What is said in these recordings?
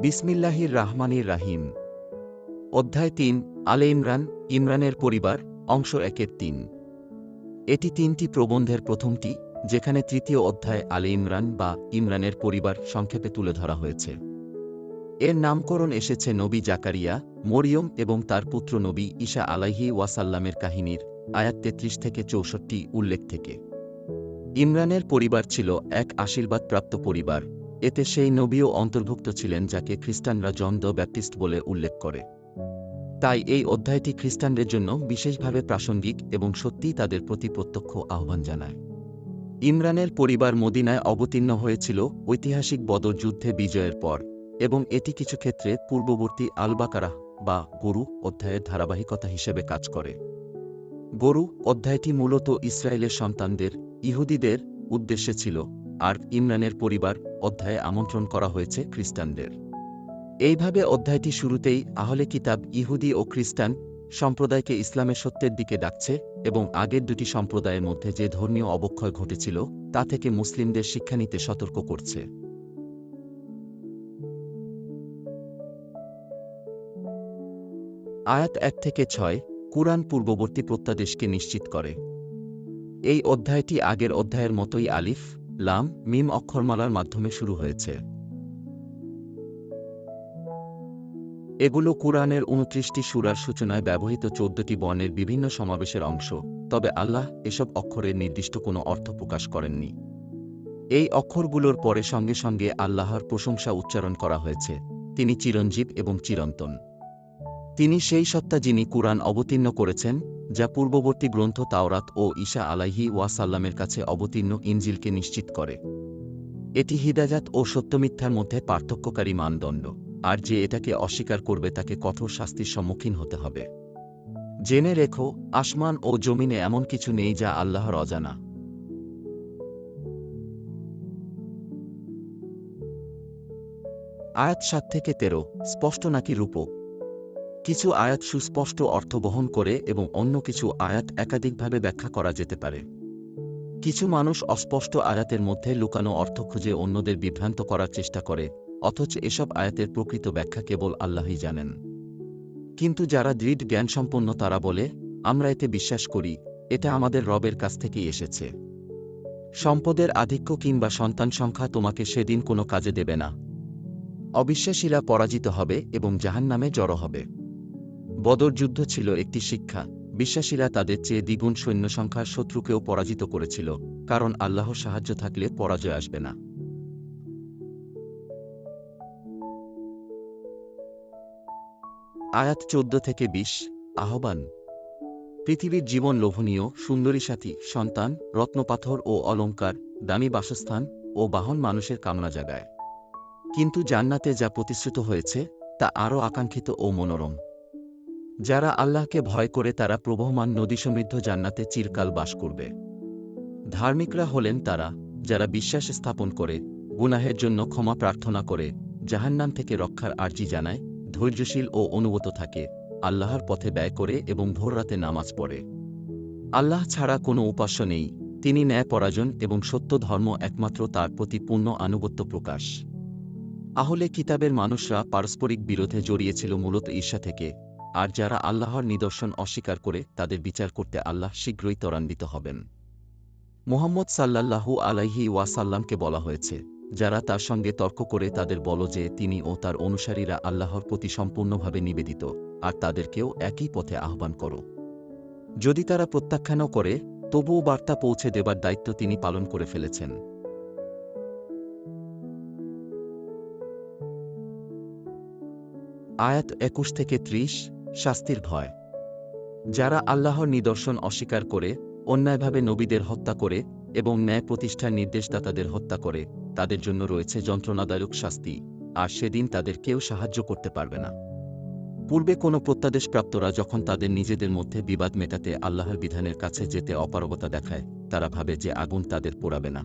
বিসমিল্লাহির রাহমানির রাহিম। অধ্যায় ৩ আলে ইমরান, ইমরানের পরিবার, অংশ ১-৩। এটি ৩টি প্রবন্ধের প্রথমটি, যেখানে তৃতীয় অধ্যায় আলে ইমরান বা ইমরানের পরিবার সংক্ষেপে তুলে ধরা হয়েছে। এর নামকরণ এসেছে নবী জাকারিয়া, মরিয়ম এবং তার পুত্র নবী ঈসা আলাইহি ওয়াসাল্লামের কাহিনীর আয়াত ৩৩-৬৪ উল্লেখ থেকে। ইমরানের পরিবার ছিল এক আশীর্বাদপ্রাপ্ত পরিবার। এতে সেই নবীও অন্তর্ভুক্ত ছিলেন যাকে খ্রিস্টানরা জন দ্য ব্যাপটিস্ট বলে উল্লেখ করে। তাই এই অধ্যায়টি খ্রিস্টানদের জন্য বিশেষভাবে প্রাসঙ্গিক এবং সত্যিই তাদের প্রতি প্রত্যক্ষ আহ্বান জানায়। ইমরানের পরিবার মদিনায় অবতীর্ণ হয়েছিল ঐতিহাসিক বদর যুদ্ধে বিজয়ের পর, এবং এটি কিছু ক্ষেত্রে পূর্ববর্তী আল বাকারাহ বা গরু অধ্যায়ের ধারাবাহিকতা হিসেবে কাজ করে। গরু অধ্যায়টি মূলত ইসরায়েলের সন্তানদের, ইহুদিদের উদ্দেশ্যে ছিল, আর ইমরানের পরিবার অধ্যায়ে আমন্ত্রণ করা হয়েছে খ্রিস্টানদের। এইভাবে অধ্যায়টি শুরুতেই আহলে কিতাব ইহুদি ও খ্রিস্টান সম্প্রদায়কে ইসলামের সত্যের দিকে ডাকছে এবং আগের দুটি সম্প্রদায়ের মধ্যে যে ধর্মীয় অবক্ষয় ঘটেছিল তা থেকে মুসলিমদের শিক্ষা নিতে সতর্ক করছে। আয়াত ১-৬ কুরআন পূর্ববর্তী প্রত্যাদেশকে নিশ্চিত করে। এই অধ্যায়টি আগের অধ্যায়ের মতোই আলিফ, লাম, মিম অক্ষরমালার মাধ্যমে শুরু হয়েছে। এগুলো কুরআনের ২৯টি সূরার সূচনায় ব্যবহৃত ১৪টি বর্ণের বিভিন্ন সমাবেশের অংশ, তবে আল্লাহ এসব অক্ষরের নির্দিষ্ট কোনো অর্থ প্রকাশ করেননি। এই অক্ষরগুলোর পরে সঙ্গে সঙ্গে আল্লাহর প্রশংসা উচ্চারণ করা হয়েছে। তিনি চিরঞ্জীব এবং চিরন্তন। তিনি সেই সত্তা যিনি কুরআন অবতীর্ণ করেছেন, যা পূর্ববর্তী গ্রন্থ তাওরাত ও ঈসা আলাইহি ওয়াসাল্লামের কাছে অবতীর্ণ ইনজিলকে নিশ্চিত করে। এটি হিদায়াত ও সত্যমিথ্যার মধ্যে পার্থক্যকারী মানদণ্ড, আর যে এটাকে অস্বীকার করবে তাকে কঠোর শাস্তির সম্মুখীন হতে হবে। জেনে রেখো, আসমান ও জমিনে এমন কিছু নেই যা আল্লাহর অজানা। আয়াত ৭-১৩ স্পষ্ট নাকি রূপক। কিছু আয়াত সুস্পষ্ট অর্থ বহন করে এবং অন্য কিছু আয়াত একাধিকভাবে ব্যাখ্যা করা যেতে পারে। কিছু মানুষ অস্পষ্ট আয়াতের মধ্যে লুকানো অর্থ খুঁজে অন্যদের বিভ্রান্ত করার চেষ্টা করে, অথচ এসব আয়াতের প্রকৃত ব্যাখ্যা কেবল আল্লাহই জানেন। কিন্তু যারা দৃঢ় জ্ঞানসম্পন্ন তারা বলে, আমরা এতে বিশ্বাস করি, এটা আমাদের রবের কাছ থেকেই এসেছে। সম্পদের আধিক্য কিংবা সন্তান সংখ্যা তোমাকে সেদিন কোনো কাজে দেবে না। অবিশ্বাসীরা পরাজিত হবে এবং জাহান্নামে জড়ো হবে। বদর যুদ্ধ ছিল একটি শিক্ষা। বিশ্বাসীরা তাদের চেয়ে দ্বিগুণ সৈন্যসংখ্যার শত্রুকেও পরাজিত করেছিল, কারণ আল্লাহর সাহায্য থাকলে পরাজয় আসবে না। আয়াত ১৪-২০ আহ্বান। পৃথিবীর জীবন লোভনীয়, সুন্দরী সাথী, সন্তান, রত্নপাথর ও অলঙ্কার, দামি বাসস্থান ও বাহন মানুষের কামনা জাগায়। কিন্তু জান্নাতে যা প্রতিশ্রুত হয়েছে তা আরও আকাঙ্ক্ষিত ও মনোরম। যারা আল্লাহকে ভয় করে তারা প্রবহমান নদীসমৃদ্ধ জান্নাতে চিরকাল বাস করবে। ধার্মিকরা হলেন তারা, যারা বিশ্বাস স্থাপন করে, গুনাহের জন্য ক্ষমা প্রার্থনা করে, জাহান্নাম থেকে রক্ষার আর্জি জানায়, ধৈর্যশীল ও অনুগত থাকে, আল্লাহর পথে ব্যয় করে এবং ভোররাতে নামাজ পড়ে। আল্লাহ ছাড়া কোনো উপাস্য নেই, তিনি ন্যায়পরায়ণ এবং সত্য ধর্ম একমাত্র তার প্রতি পূর্ণ আনুগত্য প্রকাশ। আহলে কিতাবের মানুষরা পারস্পরিক বিরোধে জড়িয়েছিল মূলত ঈর্ষা থেকে, আর যারা আল্লাহর নিদর্শন অস্বীকার করে তাদের বিচার করতে আল্লাহ শীঘ্রই ত্বরান্বিত হবেন। মুহাম্মদ সাল্লাল্লাহু আলাইহি ওয়াসাল্লামকে বলা হয়েছে, যারা তার সঙ্গে তর্ক করে তাদের বলো যে তিনি ও তার অনুসারীরা আল্লাহর প্রতি সম্পূর্ণভাবে নিবেদিত, আর তাদেরকেও একই পথে আহ্বান করো। যদি তারা প্রত্যাখ্যানও করে, তবুও বার্তা পৌঁছে দেবার দায়িত্ব তিনি পালন করে ফেলেছেন। আয়াত ২১-৩০ শাস্তির ভয়। যারা আল্লাহর নিদর্শন অস্বীকার করে, অন্যায়ভাবে নবীদের হত্যা করে এবং ন্যায় প্রতিষ্ঠার নির্দেশদাতাদের হত্যা করে, তাদের জন্য রয়েছে যন্ত্রণাদায়ক শাস্তি, আর সেদিন তাদের কেউ সাহায্য করতে পারবে না। পূর্বে কোনো প্রত্যাদেশপ্রাপ্তরা যখন তাদের নিজেদের মধ্যে বিবাদ মেটাতে আল্লাহর বিধানের কাছে যেতে অপারগতা দেখায়, তারা ভাবে যে আগুন তাদের পোড়াবে না।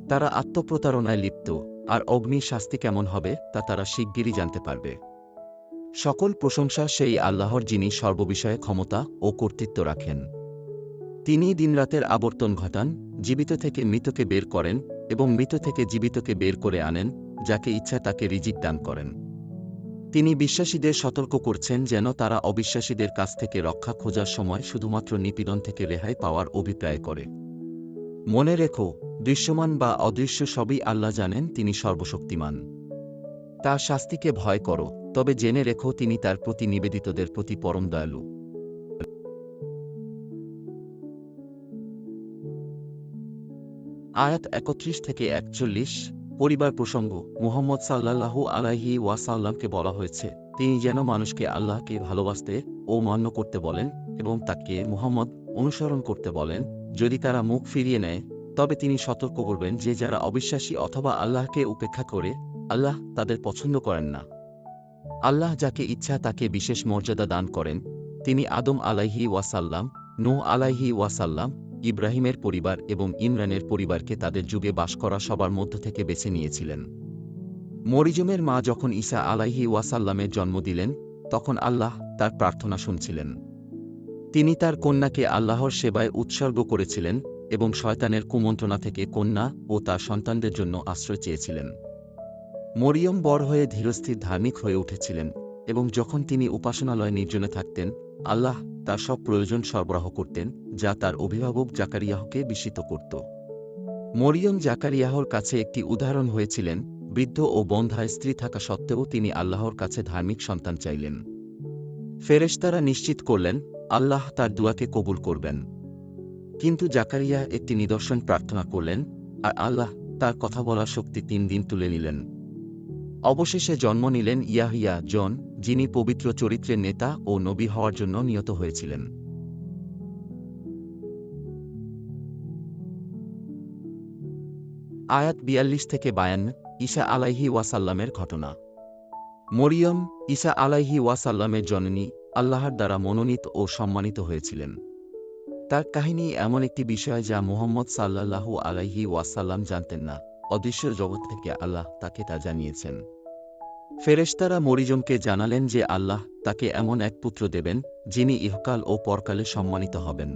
তারা আত্মপ্রতারণায় লিপ্ত, আর অগ্নির শাস্তি কেমন হবে তা তারা শিগগিরই জানতে পারবে। সকল প্রশংসা সেই আল্লাহর, যিনি সর্ববিষয়ে ক্ষমতা ও কর্তৃত্ব রাখেন। তিনি দিনরাতের আবর্তন ঘটান, জীবিত থেকে মৃতকে বের করেন এবং মৃত থেকে জীবিতকে বের করে আনেন, যাকে ইচ্ছা তাকে রিজিক দান করেন। তিনি বিশ্বাসীদের সতর্ক করছেন যেন তারা অবিশ্বাসীদের কাছ থেকে রক্ষা খোঁজার সময় শুধুমাত্র নিপীড়ন থেকে রেহাই পাওয়ার অভিপ্রায় করে। মনে রেখো, দৃশ্যমান বা অদৃশ্য সবই আল্লাহ জানেন, তিনি সর্বশক্তিমান। তার শাস্তিকে ভয় করো, তবে জেনে রেখো তিনি তার প্রতি নিবেদিতদের প্রতি পরম দয়ালু। আয়াত ৩১ থেকে ৪১। পরিবার প্রসঙ্গ। মুহাম্মদ সাল্লাল্লাহু আলাইহি ওয়াসাল্লামকে বলা হয়েছে তিনি যেন মানুষকে আল্লাহকে ভালোবাসতে ও মান্য করতে বলেন এবং তাকে মুহাম্মদ অনুসরণ করতে বলেন। যদি তারা মুখ ফিরিয়ে নেয় তবে তিনি সতর্ক করবেন যে যারা অবিশ্বাসী অথবা আল্লাহকে উপেক্ষা করে, আল্লাহ তাদের পছন্দ করেন না। আল্লাহ যাকে ইচ্ছা তাকে বিশেষ মর্যাদা দান করেন। তিনি আদম আলাইহি ওয়াসাল্লাম, নূহ আলাইহি ওয়াসাল্লাম, ইব্রাহিমের পরিবার এবং ইমরানের পরিবারকে তাদের যুগে বাস করা সবার মধ্য থেকে বেছে নিয়েছিলেন। মরিয়মের মা যখন ঈসা আলাইহি ওয়াসাল্লামের জন্ম দিলেন তখন আল্লাহ তার প্রার্থনা শুনছিলেন। তিনি তার কন্যাকে আল্লাহর সেবায় উৎসর্গ করেছিলেন এবং শয়তানের কুমন্ত্রণা থেকে কন্যা ও তার সন্তানদের জন্য আশ্রয় চেয়েছিলেন। মরিয়ম বড় হয়ে ধীরস্থির ধার্মিক হয়ে উঠেছিলেন এবং যখন তিনি উপাসনালয় নির্জনে থাকতেন আল্লাহ তার সব প্রয়োজন সরবরাহ করতেন, যা তার অভিভাবক জাকারিয়াহকে বিস্মিত করত। মরিয়ম জাকারিয়াহর কাছে একটি উদাহরণ হয়েছিলেন। বৃদ্ধ ও বন্ধ্যায় স্ত্রী থাকা সত্ত্বেও তিনি আল্লাহর কাছে ধার্মিক সন্তান চাইলেন। ফেরেশতারা নিশ্চিত করলেন আল্লাহ তার দুয়াকে কবুল করবেন। কিন্তু জাকারিয়া একটি নিদর্শন প্রার্থনা করলেন আর আল্লাহ তার কথা বলার শক্তি ৩ দিন তুলে নিলেন। অবশেষে জন্ম নিলেন ইয়াহিয়া জন, যিনি পবিত্র চরিত্রের নেতা ও নবী হওয়ার জন্য নিয়ত হয়েছিলেন। আয়াত ৪২ থেকে ৫২। ঈসা আলাইহি ওয়াসাল্লামের ঘটনা। মরিয়ম ঈসা আলাইহি ওয়াসাল্লামের জননী, আল্লাহর দ্বারা মনোনীত ও সম্মানিত হয়েছিলেন। তার কাহিনী এমন একটি বিষয় যা মুহাম্মদ সাল্লাল্লাহু আলাইহি ওয়াসাল্লাম জানতেন না। অদৃশ্য জগৎ থেকে আল্লাহ তাকে তা জানিয়েছেন। ফেরেশতারা মরিয়মকে জানালেন যে আল্লাহ তাকে এমন এক পুত্র দেবেন যিনি ইহকাল ও পরকালে সম্মানিত হবেন।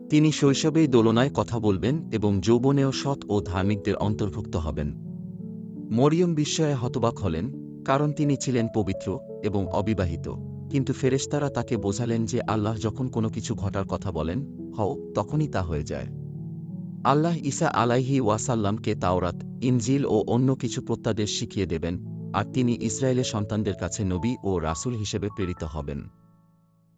তিনি শৈশবেই দোলনায় কথা বলবেন এবং যৌবনেও সৎ ও ধার্মিকদের অন্তর্ভুক্ত হবেন। মরিয়ম বিস্ময়ে হতবাক হলেন, কারণ তিনি ছিলেন পবিত্র এবং অবিবাহিত। কিন্তু ফেরেশতারা তাকে বোঝালেন যে আল্লাহ যখন কোনো কিছু ঘটার কথা বলেন, হও, তখনই তা হয়ে যায়। আল্লাহ ঈসা আলাইহি ওয়াসাল্লামকে তাওরাত, ইনজিল ও অন্য কিছু প্রত্যাদেশ শিখিয়ে দেবেন, আর তিনি ইসরায়েলের সন্তানদের কাছে নবী ও রাসূল হিসেবে প্রেরিত হবেন।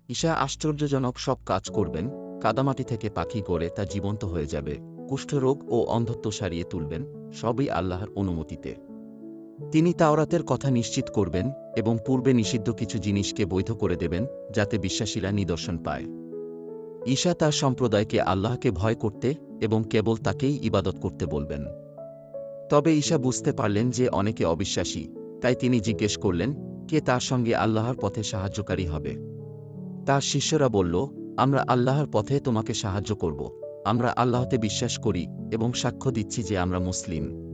ঈসা আশ্চর্যজনক সব কাজ করবেন। কাদামাটি থেকে পাখি গড়ে তা জীবন্ত হয়ে যাবে, কুষ্ঠরোগ ও অন্ধত্ব সারিয়ে তুলবেন, সবই আল্লাহর অনুমতিতে। তিনি তাওরাতের কথা নিশ্চিত করবেন এবং পূর্বে নিষিদ্ধ কিছু জিনিসকে বৈধ করে দেবেন যাতে বিশ্বাসীরা নিদর্শন পায়। ঈসা তার সম্প্রদায়কে আল্লাহকে ভয় করতে এবং কেবল তাকেই ইবাদত করতে বলবেন। তবে ঈসা বুঝতে পারলেন যে অনেকে অবিশ্বাসী, তাই তিনি জিজ্ঞেস করলেন, কে তার সঙ্গে আল্লাহর পথে সাহায্যকারী হবে? তার শিষ্যরা বলল, আমরা আল্লাহর পথে তোমাকে সাহায্য করব। আমরা আল্লাহতে বিশ্বাস করি এবং সাক্ষ্য দিচ্ছি যে আমরা মুসলিম।